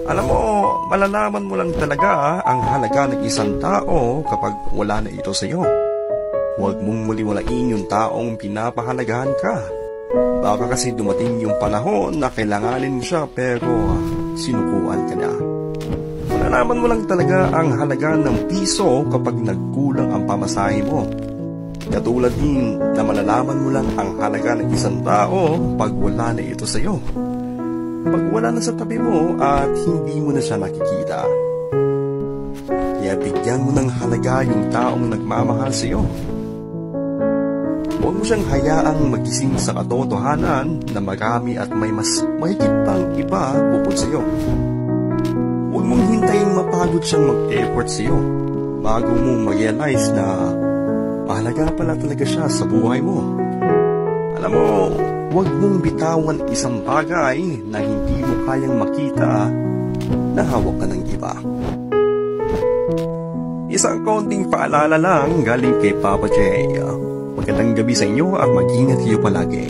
Alam mo, malalaman mo lang talaga ang halaga ng isang tao kapag wala na ito sa iyo. Huwag mong maliwalain yung taong pinapahalagahan ka. Baka kasi dumating yung panahon na kailanganin siya pero sinukuan ka na. Malalaman mo lang talaga ang halaga ng piso kapag nagkulang ang pamasahe mo. Katulad din na malalaman mo lang ang halaga ng isang tao pag wala na ito sa iyo. Pag wala na sa tabi mo at hindi mo na siya nakikita. Kaya bigyan mo ng halaga yung taong nagmamahal sa iyo. Huwag mo siyang hayaang magising sa katotohanan na marami at may mas mahigit pang iba bukod sa iyo. Huwag mong hintayin mapagod siyang mag-effort sa iyo bago mo ma-realize na mahalaga pala talaga siya sa buhay mo. Alam mo, huwag mong bitawan isang bagay na hindi mo kayang makita na hawak ka ng iba. Isang konting paalala lang galing kay Papa J. Magandang gabi sa inyo at mag-ingat kayo palagi.